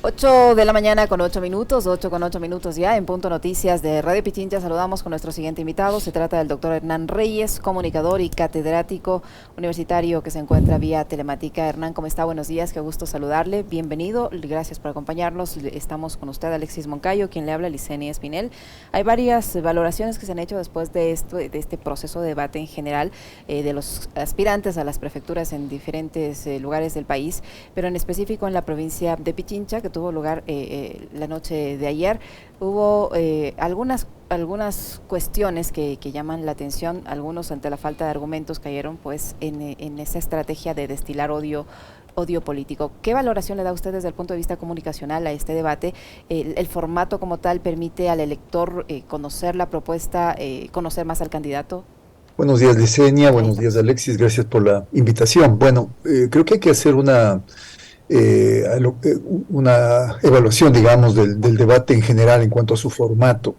8 de la mañana con 8 minutos, 8 con 8 minutos ya, en Punto Noticias de Radio Pichincha. Saludamos con nuestro siguiente invitado. Se trata del doctor Hernán Reyes, comunicador y catedrático universitario que se encuentra vía telemática. Hernán, ¿cómo está? Buenos días, qué gusto saludarle. Bienvenido, gracias por acompañarnos. Estamos con usted, Alexis Moncayo, quien le habla, Licenia Espinel. Hay varias valoraciones que se han hecho después de este proceso de debate en general de los aspirantes a las prefecturas en diferentes lugares del país, pero en específico en la provincia de Pichincha, que tuvo lugar la noche de ayer. Hubo algunas cuestiones que llaman la atención. Algunos, ante la falta de argumentos, cayeron pues en esa estrategia de destilar odio político. ¿Qué valoración le da usted desde el punto de vista comunicacional a este debate? El formato como tal permite al elector conocer la propuesta, conocer más al candidato. Buenos días, Licenia. Buenos días, Alexis. Gracias por la invitación. Bueno, creo que hay que hacer una evaluación, digamos, del debate en general en cuanto a su formato.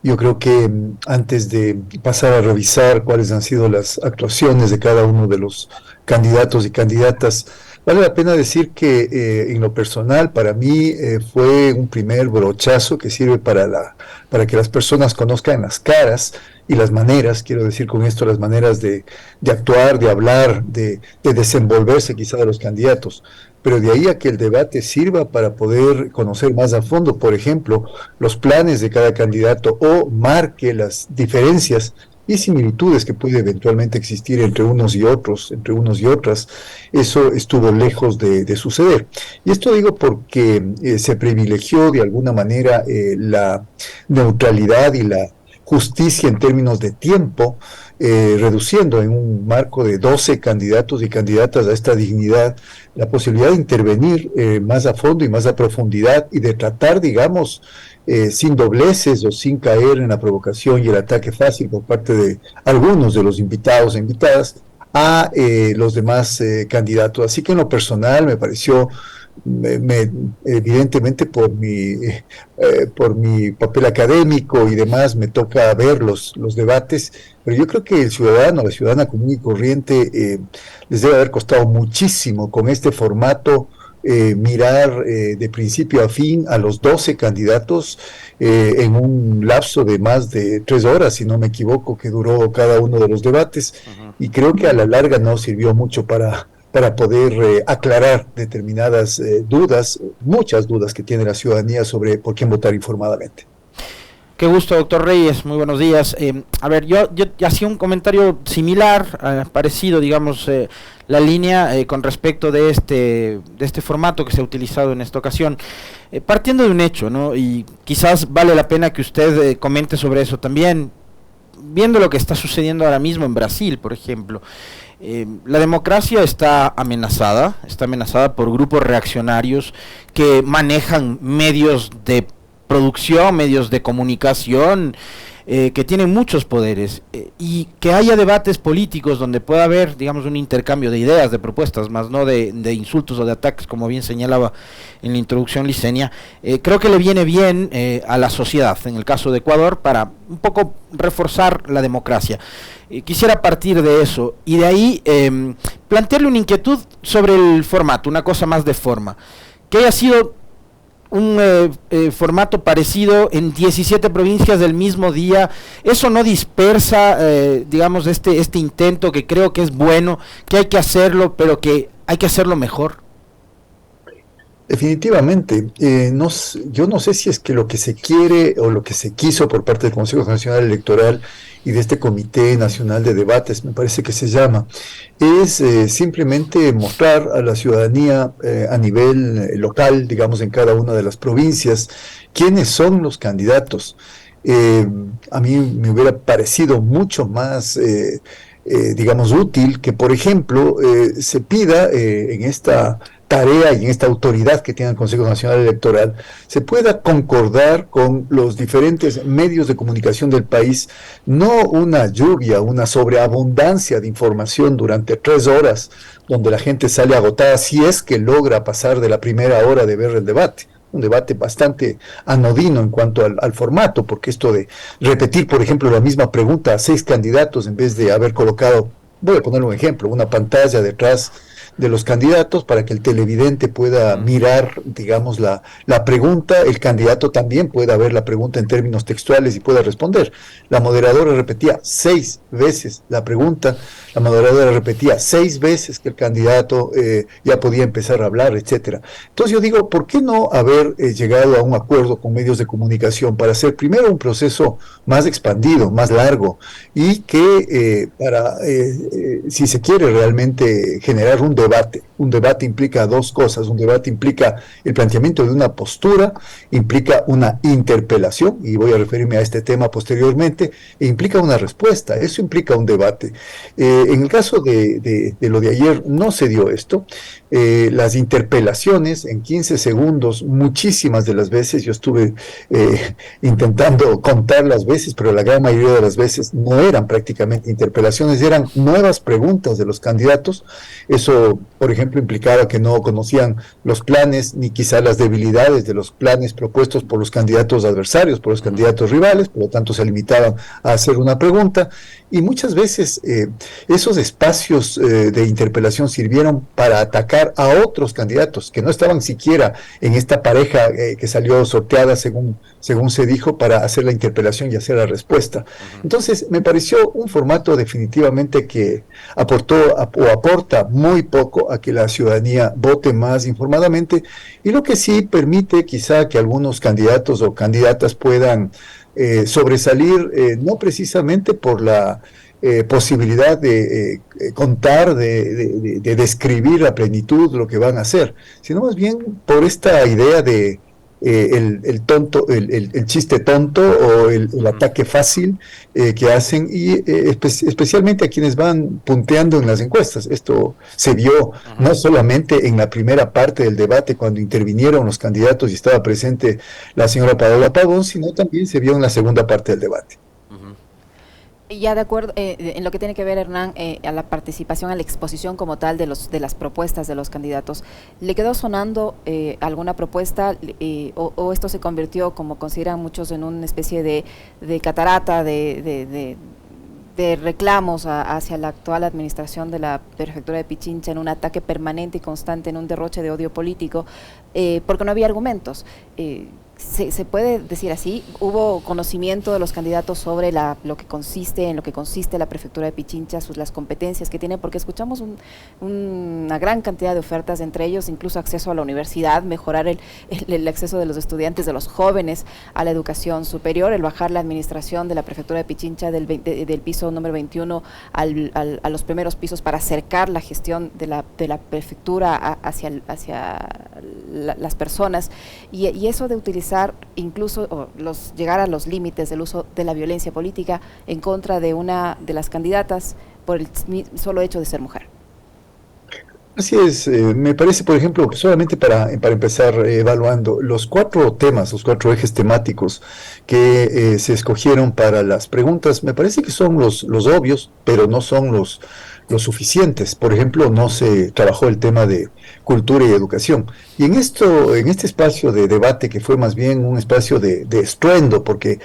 Yo creo que antes de pasar a revisar cuáles han sido las actuaciones de cada uno de los candidatos y candidatas, vale la pena decir que en lo personal, para mí, fue un primer brochazo que sirve para que las personas conozcan las caras y las maneras, quiero decir con esto, las maneras de actuar, de hablar, de desenvolverse quizá de los candidatos. Pero de ahí a que el debate sirva para poder conocer más a fondo, por ejemplo, los planes de cada candidato o marque las diferencias y similitudes que puede eventualmente existir entre unos y otros, entre unos y otras, eso estuvo lejos de suceder. Y esto digo porque se privilegió de alguna manera la neutralidad y la justicia en términos de tiempo, reduciendo en un marco de 12 candidatos y candidatas a esta dignidad la posibilidad de intervenir más a fondo y más a profundidad y de tratar, digamos, sin dobleces o sin caer en la provocación y el ataque fácil por parte de algunos de los invitados e invitadas a los demás candidatos. Así que en lo personal me pareció evidentemente por mi papel académico y demás me toca ver los debates, pero yo creo que el ciudadano, la ciudadana común y corriente les debe haber costado muchísimo con este formato mirar de principio a fin a los 12 candidatos en un lapso de más de 3 horas, si no me equivoco, que duró cada uno de los debates. Y creo que a la larga no sirvió mucho para poder aclarar determinadas dudas, muchas dudas que tiene la ciudadanía sobre por quién votar informadamente. Qué gusto, doctor Reyes, muy buenos días. A ver, yo hacía un comentario similar, parecido, digamos, la línea con respecto de este formato que se ha utilizado en esta ocasión, partiendo de un hecho, ¿no? Y quizás vale la pena que usted comente sobre eso también, viendo lo que está sucediendo ahora mismo en Brasil, por ejemplo. La democracia está amenazada por grupos reaccionarios que manejan medios de producción, medios de comunicación, que tienen muchos poderes, y que haya debates políticos donde pueda haber, digamos, un intercambio de ideas, de propuestas, más no de insultos o de ataques, como bien señalaba en la introducción Licenia. Creo que le viene bien a la sociedad, en el caso de Ecuador, para un poco reforzar la democracia. Quisiera partir de eso y de ahí plantearle una inquietud sobre el formato, una cosa más de forma, que haya sido un formato parecido en 17 provincias del mismo día. Eso no dispersa, digamos, este intento, que creo que es bueno, que hay que hacerlo, pero que hay que hacerlo mejor. Definitivamente, yo no sé si es que lo que se quiere o lo que se quiso por parte del Consejo Nacional Electoral y de este Comité Nacional de Debates, me parece que se llama, es simplemente mostrar a la ciudadanía a nivel local, digamos en cada una de las provincias, quiénes son los candidatos. A mí me hubiera parecido mucho más digamos, útil que, por ejemplo, se pida en esta tarea y en esta autoridad que tiene el Consejo Nacional Electoral, se pueda concordar con los diferentes medios de comunicación del país, no una lluvia, una sobreabundancia de información durante 3 horas, donde la gente sale agotada, si es que logra pasar de la primera hora de ver el debate. Un debate bastante anodino en cuanto al formato, porque esto de repetir, por ejemplo, la misma pregunta a 6 candidatos en vez de haber colocado, voy a poner un ejemplo, una pantalla detrás de los candidatos para que el televidente pueda mirar, digamos, la pregunta, el candidato también pueda ver la pregunta en términos textuales y pueda responder. La moderadora repetía 6 veces la pregunta, la moderadora repetía 6 veces que el candidato ya podía empezar a hablar, etcétera. Entonces yo digo, ¿por qué no haber llegado a un acuerdo con medios de comunicación para hacer primero un proceso más expandido, más largo, y que si se quiere realmente generar un debate implica dos cosas, un debate implica el planteamiento de una postura, implica una interpelación, y voy a referirme a este tema posteriormente, e implica una respuesta, eso implica un debate. En el caso de lo de ayer no se dio esto, las interpelaciones en 15 segundos, muchísimas de las veces, yo estuve intentando contar las veces, pero la gran mayoría de las veces no eran prácticamente interpelaciones, eran nuevas preguntas de los candidatos. Eso, por ejemplo, implicaba que no conocían los planes ni quizá las debilidades de los planes propuestos por los candidatos adversarios, por los candidatos rivales, por lo tanto se limitaban a hacer una pregunta, y muchas veces esos espacios de interpelación sirvieron para atacar a otros candidatos que no estaban siquiera en esta pareja que salió sorteada según se dijo, para hacer la interpelación y hacer la respuesta. Entonces me pareció un formato definitivamente que aporta muy poco a que la ciudadanía vote más informadamente, y lo que sí permite quizá que algunos candidatos o candidatas puedan sobresalir, no precisamente por la posibilidad de contar, de describir a plenitud lo que van a hacer, sino más bien por esta idea de el chiste tonto o el ataque fácil que hacen, y especialmente a quienes van punteando en las encuestas. Esto se vio no solamente en la primera parte del debate cuando intervinieron los candidatos y estaba presente la señora Paola Pavón, sino también se vio en la segunda parte del debate. Ya de acuerdo, en lo que tiene que ver, Hernán, a la participación, a la exposición como tal de las propuestas de los candidatos, ¿le quedó sonando alguna propuesta o esto se convirtió, como consideran muchos, en una especie de catarata de reclamos hacia la actual administración de la prefectura de Pichincha, en un ataque permanente y constante, en un derroche de odio político, porque no había argumentos? ¿Se puede decir así? ¿Hubo conocimiento de los candidatos sobre en lo que consiste la prefectura de Pichincha, las competencias que tiene? Porque escuchamos una gran cantidad de ofertas, entre ellos incluso acceso a la universidad, mejorar el acceso de los estudiantes, de los jóvenes a la educación superior, el bajar la administración de la prefectura de Pichincha del piso número 21 a los primeros pisos, para acercar la gestión de la prefectura hacia las personas, y eso de utilizar incluso llegar a los límites del uso de la violencia política en contra de una de las candidatas por el solo hecho de ser mujer. Así es, me parece, por ejemplo, solamente para empezar evaluando los 4 temas, los 4 ejes temáticos que se escogieron para las preguntas, me parece que son los obvios, pero no son los suficientes. Por ejemplo, no se trabajó el tema de cultura y educación. Y en este espacio de debate, que fue más bien un espacio de estruendo, porque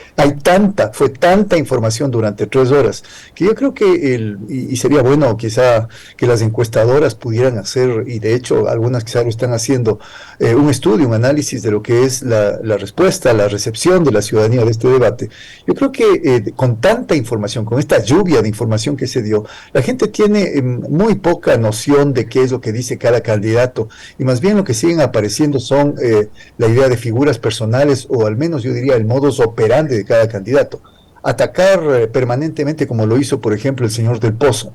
fue tanta información durante 3 horas, que yo creo que y sería bueno quizá que las encuestadoras pudieran hacer, y de hecho algunas quizá lo están haciendo, un estudio, un análisis de lo que es la respuesta, la recepción de la ciudadanía de este debate. Yo creo que con tanta información, con esta lluvia de información que se dio, la gente tiene muy poca noción de qué es lo que dice cada candidato, y más bien lo que siguen apareciendo son la idea de figuras personales, o al menos yo diría el modus operandi de cada candidato. Atacar permanentemente, como lo hizo por ejemplo el señor Del Pozo,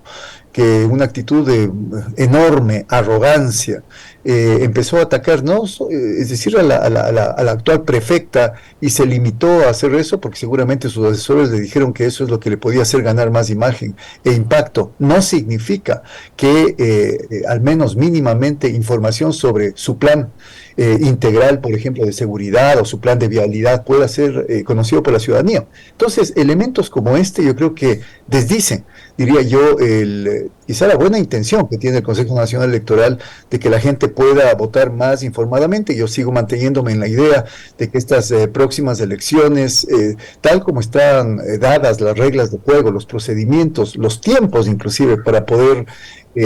que una actitud de enorme arrogancia empezó a atacar, ¿no? Es decir, a la actual prefecta, y se limitó a hacer eso porque seguramente sus asesores le dijeron que eso es lo que le podía hacer ganar más imagen e impacto. No significa que al menos mínimamente información sobre su plan integral, por ejemplo, de seguridad, o su plan de vialidad pueda ser conocido por la ciudadanía. Entonces, elementos como este yo creo que desdicen, diría yo, quizá la buena intención que tiene el Consejo Nacional Electoral de que la gente pueda votar más informadamente. Yo sigo manteniéndome en la idea de que estas próximas elecciones, tal como están dadas las reglas de juego, los procedimientos, los tiempos inclusive para poder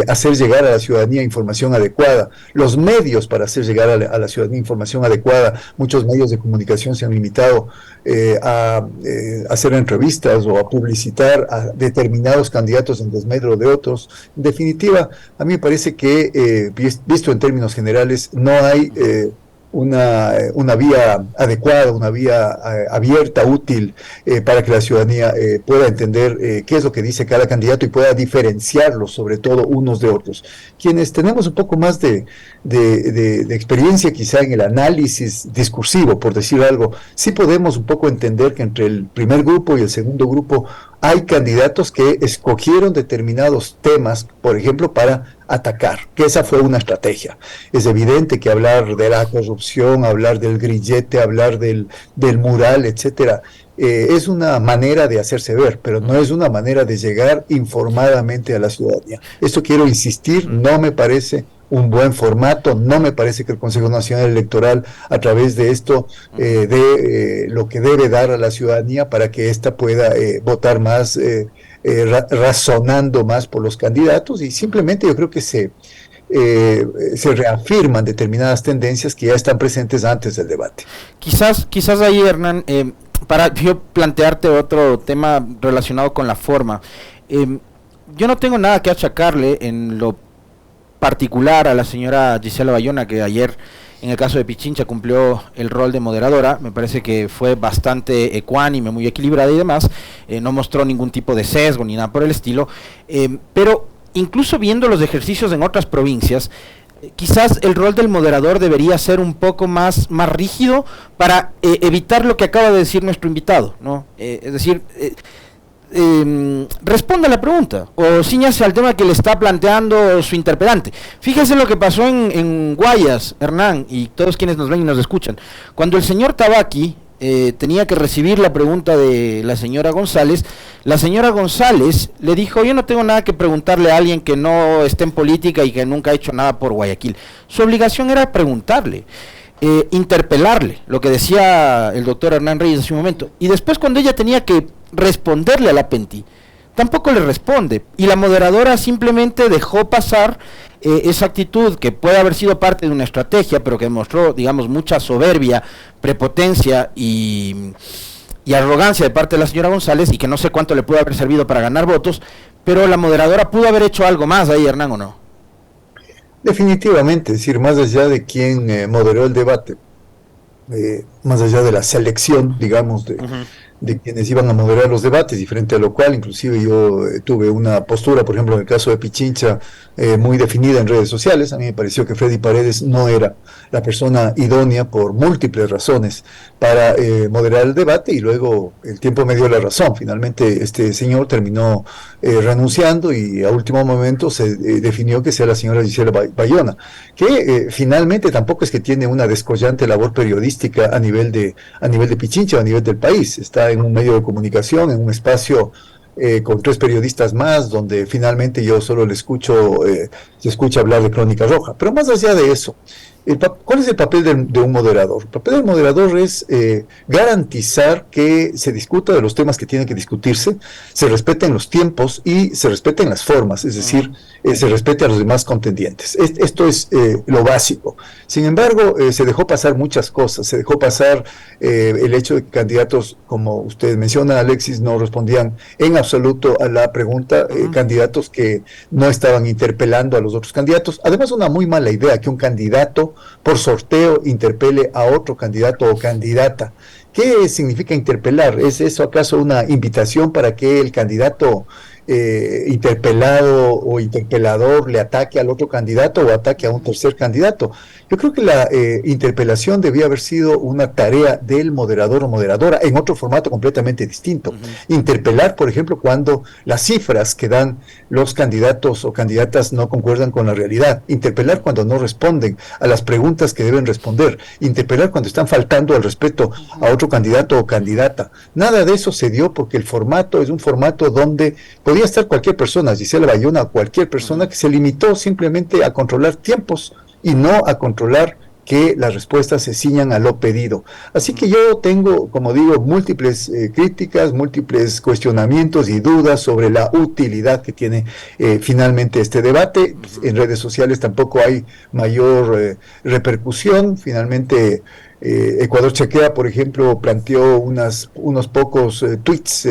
hacer llegar a la ciudadanía información adecuada, los medios para hacer llegar a la ciudadanía información adecuada. Muchos medios de comunicación se han limitado a hacer entrevistas o a publicitar a determinados candidatos en desmedro de otros. En definitiva, a mí me parece que, visto en términos generales, no hay una vía adecuada, una vía abierta, útil, para que la ciudadanía pueda entender qué es lo que dice cada candidato y pueda diferenciarlos, sobre todo unos de otros. Quienes tenemos un poco más de experiencia quizá en el análisis discursivo, por decir algo, sí podemos un poco entender que entre el primer grupo y el segundo grupo hay candidatos que escogieron determinados temas, por ejemplo, para atacar, que esa fue una estrategia. Es evidente que hablar de la corrupción, hablar del grillete, hablar del mural, etcétera, es una manera de hacerse ver, pero no es una manera de llegar informadamente a la ciudadanía. Esto quiero insistir, no me parece un buen formato, no me parece que el Consejo Nacional Electoral, a través de esto, dé lo que debe dar a la ciudadanía para que ésta pueda votar más, razonando más por los candidatos, y simplemente yo creo que se reafirman determinadas tendencias que ya están presentes antes del debate. Quizás ahí, Hernán, para yo plantearte otro tema relacionado con la forma, yo no tengo nada que achacarle en lo particular a la señora Gisela Bayona, que ayer en el caso de Pichincha cumplió el rol de moderadora. Me parece que fue bastante ecuánime, muy equilibrada y demás, no mostró ningún tipo de sesgo ni nada por el estilo, pero incluso viendo los ejercicios en otras provincias, quizás el rol del moderador debería ser un poco más rígido para evitar lo que acaba de decir nuestro invitado, ¿no? Es decir, responda a la pregunta o ciñase al tema que le está planteando su interpelante. Fíjese lo que pasó en Guayas, Hernán, y todos quienes nos ven y nos escuchan. Cuando el señor Tabaqui tenía que recibir la pregunta de la señora González, la señora González le dijo: yo no tengo nada que preguntarle a alguien que no esté en política y que nunca ha hecho nada por Guayaquil. Su obligación era preguntarle, interpelarle, lo que decía el doctor Hernán Reyes hace un momento, y después cuando ella tenía que responderle a la Penti, tampoco le responde, y la moderadora simplemente dejó pasar esa actitud que puede haber sido parte de una estrategia, pero que demostró, digamos, mucha soberbia, prepotencia y arrogancia de parte de la señora González, y que no sé cuánto le pudo haber servido para ganar votos, pero la moderadora pudo haber hecho algo más ahí, Hernán, ¿o no? Definitivamente, es decir, más allá de quién moderó el debate, más allá de la selección, digamos, de quienes iban a moderar los debates, y frente a lo cual inclusive yo tuve una postura, por ejemplo, en el caso de Pichincha, muy definida en redes sociales. A mí me pareció que Freddy Paredes no era la persona idónea por múltiples razones para moderar el debate, y luego el tiempo me dio la razón. Finalmente este señor terminó renunciando, y a último momento se definió que sea la señora Gisela Bayona, que finalmente tampoco es que tiene una descollante labor periodística a nivel de Pichincha o a nivel del país. Está en un medio de comunicación, en un espacio con 3 periodistas más, donde finalmente yo solo se escucha hablar de Crónica Roja. Pero más allá de eso, ¿cuál es el papel de un moderador? El papel del moderador es garantizar que se discuta de los temas que tienen que discutirse, se respeten los tiempos y se respeten las formas, es decir, se respete a los demás contendientes. Esto es lo básico. Sin embargo, se dejó pasar muchas cosas. Se dejó pasar el hecho de que candidatos, como usted menciona, Alexis, no respondían en absoluto a la pregunta, candidatos que no estaban interpelando a los otros candidatos. Además, una muy mala idea que un candidato por sorteo interpele a otro candidato o candidata. ¿Qué significa interpelar? ¿Es eso acaso una invitación para que el candidato interpelado o interpelador le ataque al otro candidato o ataque a un tercer candidato? Yo creo que la interpelación debía haber sido una tarea del moderador o moderadora en otro formato completamente distinto. Interpelar, por ejemplo, cuando las cifras que dan los candidatos o candidatas no concuerdan con la realidad. Interpelar cuando no responden a las preguntas que deben responder. Interpelar cuando están faltando al respeto a otro candidato o candidata. Nada de eso se dio, porque el formato es un formato donde podía estar cualquier persona, Gisela Bayona, cualquier persona, que se limitó simplemente a controlar tiempos y no a controlar que las respuestas se ciñan a lo pedido. Así que yo tengo, como digo, múltiples críticas, múltiples cuestionamientos y dudas sobre la utilidad que tiene finalmente este debate. En redes sociales tampoco hay mayor repercusión. Finalmente, Ecuador Chequea, por ejemplo, planteó unos pocos tweets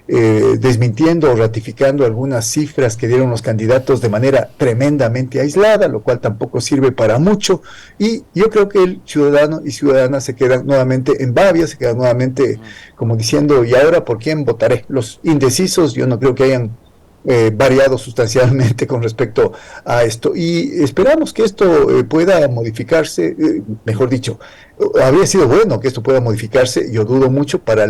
desmintiendo o ratificando algunas cifras que dieron los candidatos de manera tremendamente aislada, lo cual tampoco sirve para mucho, y yo creo que el ciudadano y ciudadana se quedan nuevamente en babia, se quedan nuevamente como diciendo, ¿y ahora por quién votaré? Los indecisos yo no creo que hayan variado sustancialmente con respecto a esto, y esperamos que esto pueda modificarse, mejor dicho, habría sido bueno que esto pueda modificarse. Yo dudo mucho para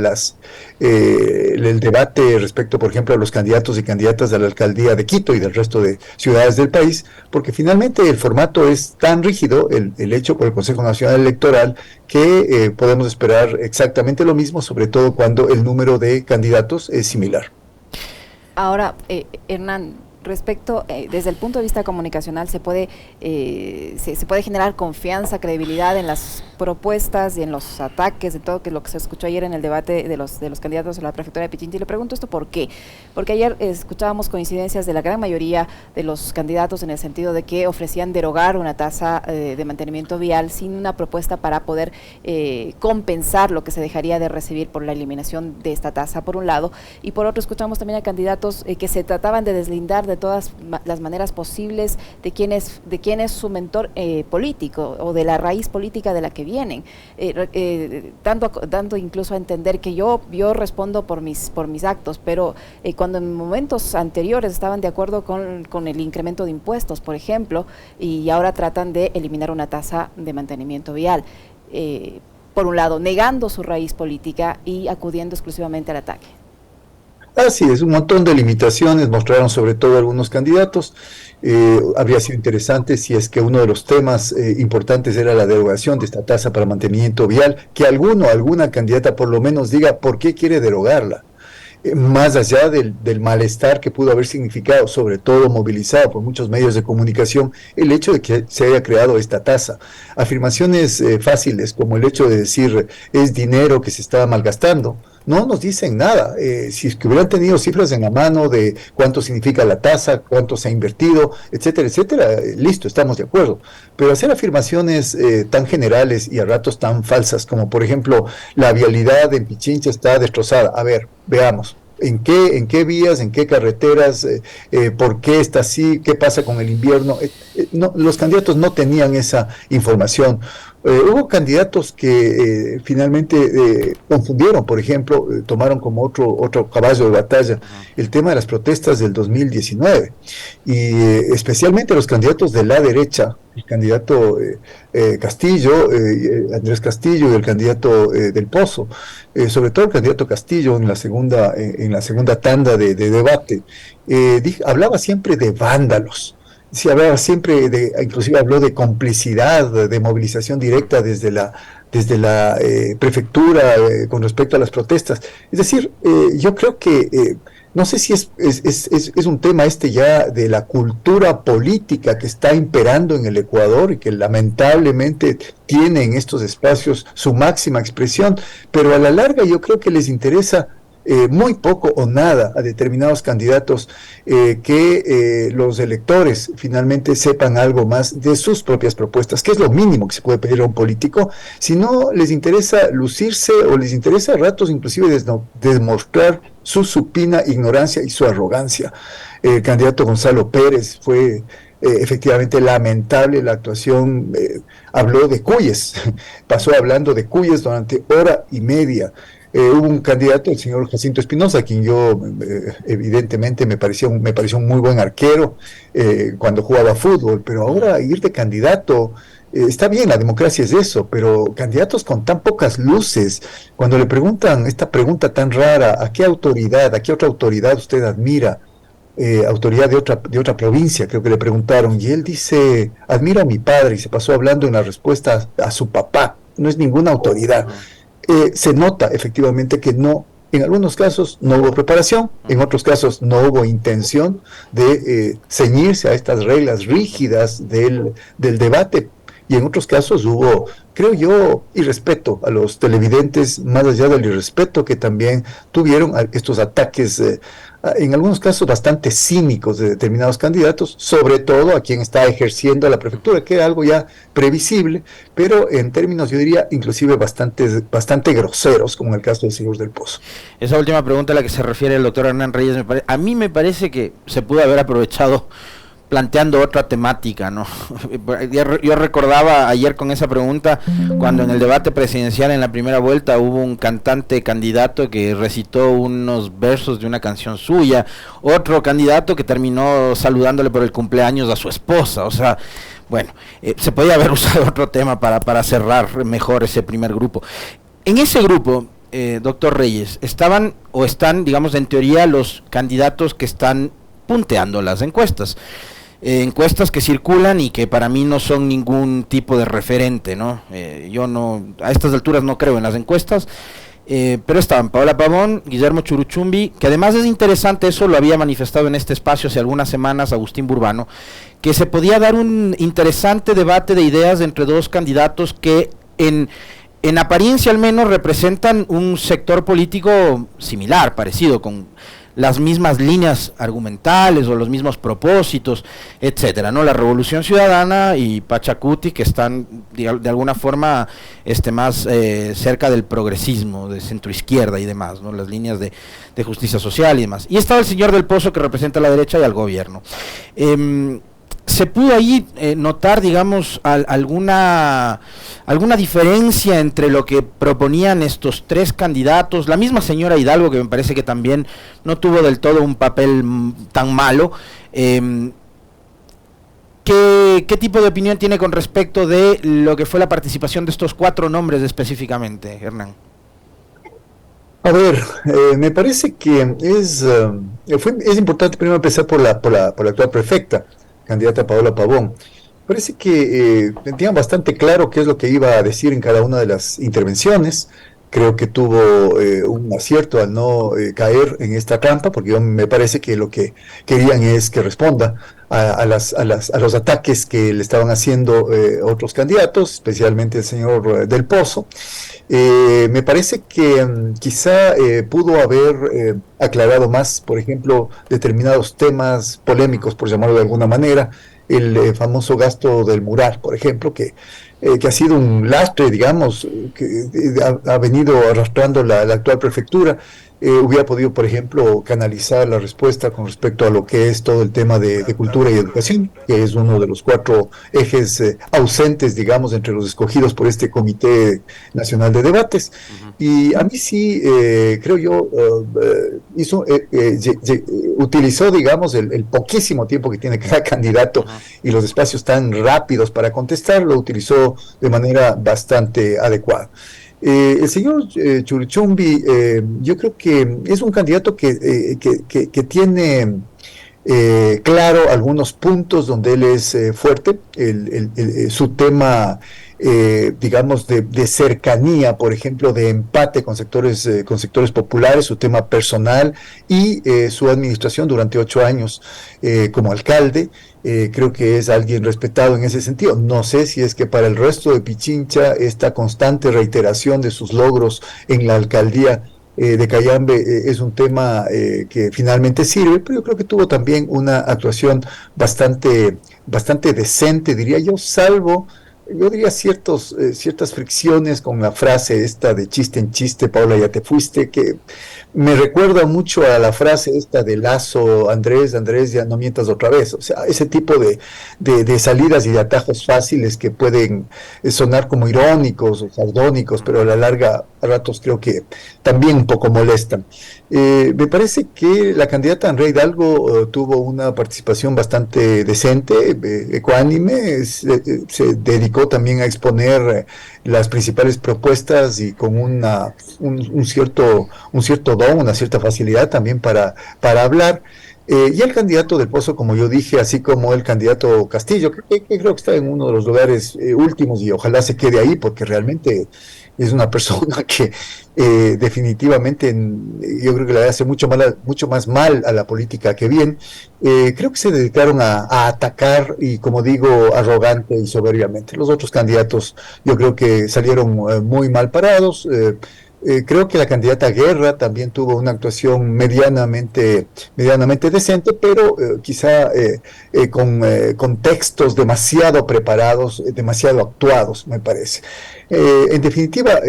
el debate respecto, por ejemplo, a los candidatos y candidatas de la alcaldía de Quito y del resto de ciudades del país, porque finalmente el formato es tan rígido, el hecho por el Consejo Nacional Electoral, que podemos esperar exactamente lo mismo, sobre todo cuando el número de candidatos es similar. Ahora, Hernán, respecto, desde el punto de vista comunicacional, se puede generar confianza, credibilidad en las propuestas y en los ataques de todo lo que se escuchó ayer en el debate de los candidatos a la prefectura de Pichincha. Y le pregunto esto ¿por qué? Porque ayer escuchábamos coincidencias de la gran mayoría de los candidatos en el sentido de que ofrecían derogar una tasa de mantenimiento vial sin una propuesta para poder compensar lo que se dejaría de recibir por la eliminación de esta tasa, por un lado, y por otro escuchamos también a candidatos que se trataban de deslindar de todas las maneras posibles de quién es su mentor político o de la raíz política de la que vienen, dando incluso a entender que yo respondo por mis actos, pero cuando en momentos anteriores estaban de acuerdo con el incremento de impuestos, por ejemplo, y ahora tratan de eliminar una tasa de mantenimiento vial, por un lado negando su raíz política y acudiendo exclusivamente al ataque. Así es, un montón de limitaciones mostraron sobre todo algunos candidatos. Habría sido interesante si es que uno de los temas importantes era la derogación de esta tasa para mantenimiento vial, que alguna candidata por lo menos diga por qué quiere derogarla. Más allá del malestar que pudo haber significado, sobre todo movilizado por muchos medios de comunicación, el hecho de que se haya creado esta tasa. Afirmaciones fáciles como el hecho de decir es dinero que se está malgastando, no nos dicen nada. Si es que hubieran tenido cifras en la mano de cuánto significa la tasa, cuánto se ha invertido, etcétera, etcétera, listo, estamos de acuerdo. Pero hacer afirmaciones tan generales y a ratos tan falsas como, por ejemplo, la vialidad en Pichincha está destrozada. A ver, veamos. ¿En qué vías, en qué carreteras, por qué está así, qué pasa con el invierno? No, los candidatos no tenían esa información. Hubo candidatos que finalmente confundieron, por ejemplo, tomaron como otro caballo de batalla el tema de las protestas del 2019, y especialmente los candidatos de la derecha, el candidato Castillo, Andrés Castillo, y el candidato del Pozo, sobre todo el candidato Castillo en la segunda tanda de debate, hablaba siempre de vándalos. Se hablaba siempre inclusive habló de complicidad, de movilización directa desde la prefectura con respecto a las protestas. Es decir, yo creo que no sé si es un tema ya de la cultura política que está imperando en el Ecuador y que lamentablemente tiene en estos espacios su máxima expresión, pero a la larga yo creo que les interesa muy poco o nada a determinados candidatos que los electores finalmente sepan algo más de sus propias propuestas, que es lo mínimo que se puede pedir a un político. Si no les interesa lucirse o les interesa a ratos inclusive demostrar su supina ignorancia y su arrogancia. El candidato Gonzalo Pérez fue efectivamente lamentable la actuación, habló de cuyes, pasó hablando de cuyes durante hora y media. Hubo un candidato, el señor Jacinto Espinosa, quien yo evidentemente me pareció un muy buen arquero cuando jugaba fútbol, pero ahora ir de candidato, está bien, la democracia es eso, pero candidatos con tan pocas luces, cuando le preguntan esta pregunta tan rara, a qué otra autoridad usted admira? Autoridad de otra provincia, creo que le preguntaron, y él dice, admiro a mi padre, y se pasó hablando en la respuesta a su papá, no es ninguna autoridad. Se nota efectivamente que en algunos casos no hubo preparación, en otros casos no hubo intención de ceñirse a estas reglas rígidas del debate, y en otros casos hubo, creo yo, irrespeto a los televidentes, más allá del irrespeto que también tuvieron a estos ataques, en algunos casos bastante cínicos de determinados candidatos, sobre todo a quien está ejerciendo la prefectura, que era algo ya previsible, pero en términos, yo diría, inclusive bastante groseros, como en el caso del señor Del Pozo. Esa última pregunta a la que se refiere el doctor Hernán Reyes, a mí me parece que se pudo haber aprovechado planteando otra temática, ¿no? Yo recordaba ayer con esa pregunta cuando en el debate presidencial en la primera vuelta hubo un cantante candidato que recitó unos versos de una canción suya, otro candidato que terminó saludándole por el cumpleaños a su esposa, o sea, bueno, se podía haber usado otro tema para cerrar mejor ese primer grupo. En ese grupo, doctor Reyes, estaban o están, digamos, en teoría los candidatos que están punteando las encuestas. Encuestas que circulan y que para mí no son ningún tipo de referente, ¿no? Yo no, a estas alturas no creo en las encuestas, pero estaban Paola Pavón, Guillermo Churuchumbi, que además es interesante, eso lo había manifestado en este espacio hace algunas semanas Agustín Burbano, que se podía dar un interesante debate de ideas entre dos candidatos que en apariencia al menos representan un sector político similar, parecido, con las mismas líneas argumentales o los mismos propósitos, etcétera, ¿no? La Revolución Ciudadana y Pachacuti, que están de alguna forma más cerca del progresismo, de centroizquierda y demás, ¿no? Las líneas de justicia social y demás. Y estaba el señor Del Pozo, que representa a la derecha y al gobierno. ¿Se pudo ahí notar, digamos, alguna diferencia entre lo que proponían estos tres candidatos? La misma señora Hidalgo, que me parece que también no tuvo del todo un papel tan malo. ¿Qué tipo de opinión tiene con respecto de lo que fue la participación de estos cuatro nombres específicamente, Hernán? A ver, me parece que es importante primero empezar por la actual prefecta, candidata Paola Pavón. Parece que tenían bastante claro qué es lo que iba a decir en cada una de las intervenciones. Creo que tuvo un acierto al no caer en esta trampa, porque me parece que lo que querían es que responda a los ataques que le estaban haciendo otros candidatos, especialmente el señor Del Pozo. Me parece que quizá pudo haber aclarado más, por ejemplo, determinados temas polémicos, por llamarlo de alguna manera, el famoso gasto del mural, por ejemplo, que ha sido un lastre, digamos, que ha venido arrastrando la actual prefectura. Hubiera podido, por ejemplo, canalizar la respuesta con respecto a lo que es todo el tema de cultura y educación, que es uno de los cuatro ejes ausentes, digamos, entre los escogidos por este Comité Nacional de Debates. Y a mí sí, creo yo, utilizó, digamos, el poquísimo tiempo que tiene cada candidato y los espacios tan rápidos para contestar, lo utilizó de manera bastante adecuada. El señor Churuchumbi, yo creo que es un candidato que tiene claro algunos puntos donde él es fuerte, su tema, digamos, de cercanía, por ejemplo, de empate con sectores populares, su tema personal y su administración durante 8 años como alcalde. Creo que es alguien respetado en ese sentido. No sé si es que para el resto de Pichincha esta constante reiteración de sus logros en la alcaldía de Cayambe es un tema que finalmente sirve, pero yo creo que tuvo también una actuación bastante decente, diría yo, salvo, yo diría, ciertas fricciones con la frase esta de chiste en chiste, Paula, ya te fuiste, que me recuerda mucho a la frase esta de Lazo, Andrés, ya no mientas otra vez. O sea, ese tipo de salidas y de atajos fáciles que pueden sonar como irónicos o sardónicos, pero a la larga, a ratos creo que también un poco molestan. Me parece que la candidata Andrea Hidalgo tuvo una participación bastante decente, ecuánime, se dedicó también a exponer las principales propuestas y con un cierto don, una cierta facilidad también para hablar. Y el candidato Del Pozo, como yo dije, así como el candidato Castillo, que creo que está en uno de los lugares últimos y ojalá se quede ahí, porque realmente es una persona que definitivamente yo creo que le hace mucho más mal a la política que bien. Creo que se dedicaron a atacar y, como digo, arrogante y soberbiamente. Los otros candidatos yo creo que salieron muy mal parados. Creo que la candidata Guerra también tuvo una actuación medianamente decente, pero quizá con textos demasiado preparados, demasiado actuados, me parece. En definitiva,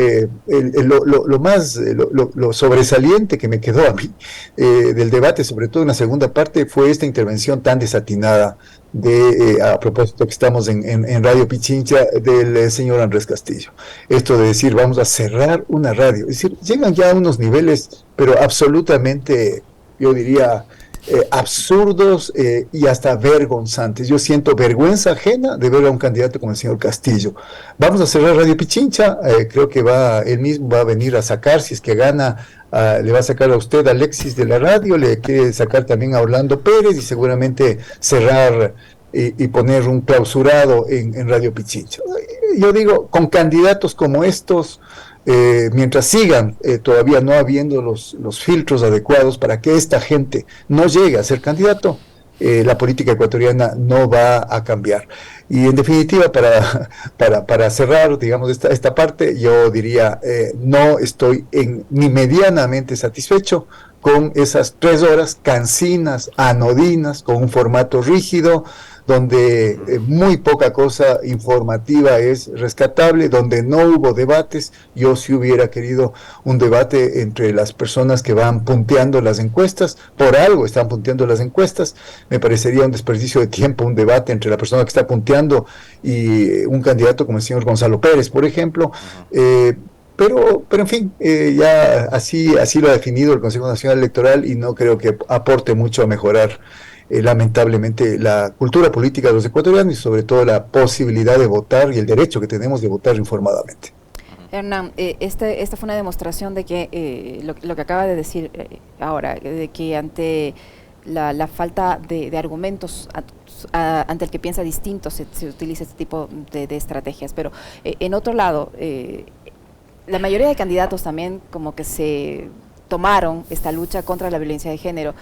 lo sobresaliente que me quedó a mí del debate, sobre todo en la segunda parte, fue esta intervención tan desatinada a propósito que estamos en Radio Pichincha, del señor Andrés Castillo. Esto de decir, vamos a cerrar una radio. Es decir, llegan ya a unos niveles, pero absolutamente, yo diría, absurdos y hasta vergonzantes. Yo siento vergüenza ajena de ver a un candidato como el señor Castillo. Vamos a cerrar Radio Pichincha, creo que él mismo va a venir a sacar, si es que gana, le va a sacar a usted a Alexis de la radio, le quiere sacar también a Orlando Pérez y seguramente cerrar y poner un clausurado en Radio Pichincha. Yo digo, con candidatos como estos, mientras sigan todavía no habiendo los filtros adecuados para que esta gente no llegue a ser candidato, la política ecuatoriana no va a cambiar. Y en definitiva, para cerrar, digamos, esta parte, yo diría, no estoy ni medianamente satisfecho con esas 3 horas cansinas, anodinas, con un formato rígido, donde muy poca cosa informativa es rescatable, donde no hubo debates. Yo sí hubiera querido un debate entre las personas que van punteando las encuestas, por algo están punteando las encuestas. Me parecería un desperdicio de tiempo un debate entre la persona que está punteando y un candidato como el señor Gonzalo Pérez, por ejemplo. Pero en fin, ya así lo ha definido el Consejo Nacional Electoral y no creo que aporte mucho a mejorar lamentablemente la cultura política de los ecuatorianos y sobre todo la posibilidad de votar y el derecho que tenemos de votar informadamente. Hernán, esta fue una demostración de que lo que acaba de decir ahora, de que ante la falta de argumentos ante el que piensa distinto se utiliza este tipo de estrategias, pero en otro lado, la mayoría de candidatos también como que se tomaron esta lucha contra la violencia de género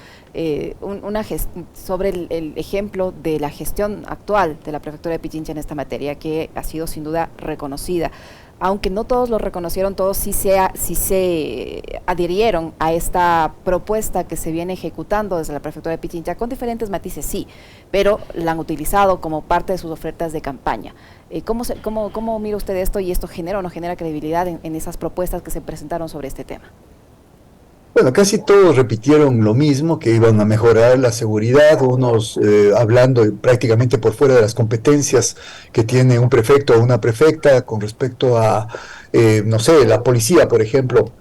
sobre el ejemplo de la gestión actual de la Prefectura de Pichincha en esta materia, que ha sido sin duda reconocida. Aunque no todos lo reconocieron, todos sí se adhirieron a esta propuesta que se viene ejecutando desde la Prefectura de Pichincha, con diferentes matices, sí, pero la han utilizado como parte de sus ofertas de campaña. ¿Cómo mira usted esto y esto genera o no genera credibilidad en esas propuestas que se presentaron sobre este tema? Bueno, casi todos repitieron lo mismo, que iban a mejorar la seguridad, unos hablando prácticamente por fuera de las competencias que tiene un prefecto o una prefecta con respecto a, no sé, la policía, por ejemplo.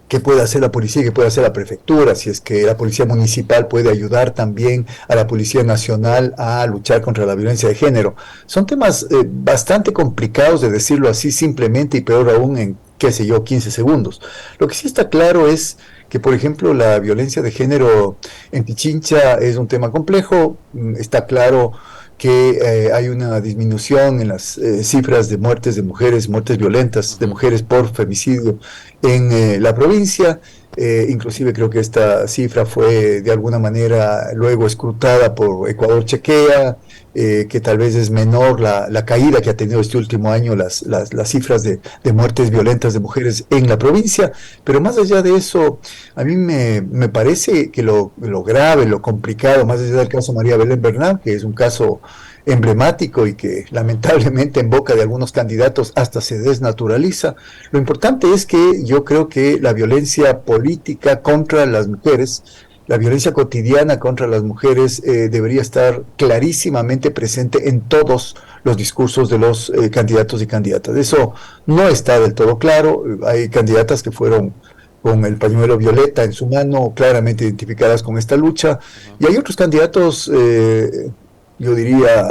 ¿Qué puede hacer la policía? ¿Qué puede hacer la prefectura? Si es que la policía municipal puede ayudar también a la Policía Nacional a luchar contra la violencia de género. Son temas bastante complicados de decirlo así simplemente y peor aún en, qué sé yo, 15 segundos. Lo que sí está claro es que, por ejemplo, la violencia de género en Pichincha es un tema complejo. Está claro que hay una disminución en las cifras de muertes muertes violentas de mujeres por femicidio en la provincia. Inclusive creo que esta cifra fue de alguna manera luego escrutada por Ecuador Chequea, que tal vez es menor la caída que ha tenido este último año las cifras de muertes violentas de mujeres en la provincia. Pero más allá de eso, a mí me parece que lo grave, lo complicado, más allá del caso María Belén Bernal, que es un caso emblemático y que lamentablemente en boca de algunos candidatos hasta se desnaturaliza. Lo importante es que yo creo que la violencia política contra las mujeres, la violencia cotidiana contra las mujeres debería estar clarísimamente presente en todos los discursos de los candidatos y candidatas. Eso no está del todo claro. Hay candidatas que fueron con el pañuelo violeta en su mano, claramente identificadas con esta lucha, y hay otros candidatos yo diría,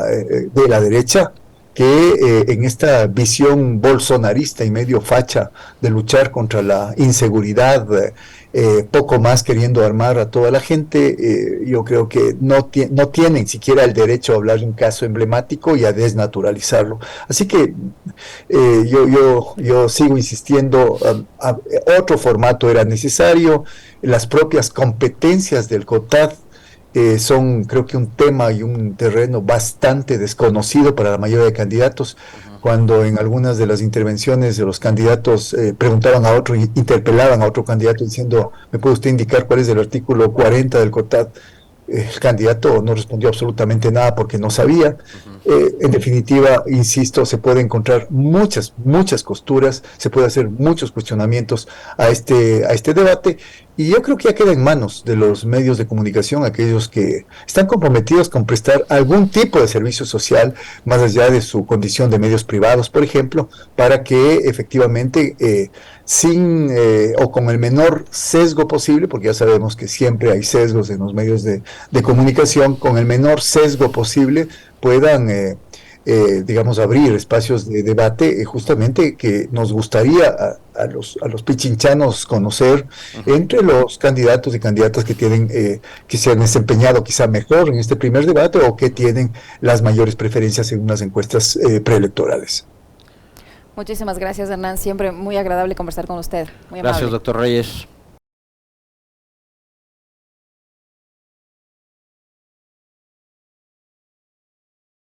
de la derecha, que en esta visión bolsonarista y medio facha de luchar contra la inseguridad, poco más queriendo armar a toda la gente, yo creo que no tienen siquiera el derecho a hablar de un caso emblemático y a desnaturalizarlo. Así que yo sigo insistiendo, otro formato era necesario, las propias competencias del COTAD son, creo que, un tema y un terreno bastante desconocido para la mayoría de candidatos. Cuando en algunas de las intervenciones de los candidatos preguntaban a otro, interpelaban a otro candidato diciendo, ¿me puede usted indicar cuál es el artículo 40 del COTAD? El candidato no respondió absolutamente nada porque no sabía. En definitiva, insisto, se puede encontrar muchas costuras, se puede hacer muchos cuestionamientos a este debate, y yo creo que ya queda en manos de los medios de comunicación, aquellos que están comprometidos con prestar algún tipo de servicio social, más allá de su condición de medios privados, por ejemplo, para que efectivamente sin o con el menor sesgo posible, porque ya sabemos que siempre hay sesgos en los medios de comunicación, con el menor sesgo posible puedan, digamos, abrir espacios de debate, justamente que nos gustaría a los pichinchanos conocer entre los candidatos y candidatas que tienen, que se han desempeñado quizá mejor en este primer debate o que tienen las mayores preferencias en unas encuestas preelectorales. Muchísimas gracias, Hernán. Siempre muy agradable conversar con usted. Muy amable. Gracias, doctor Reyes.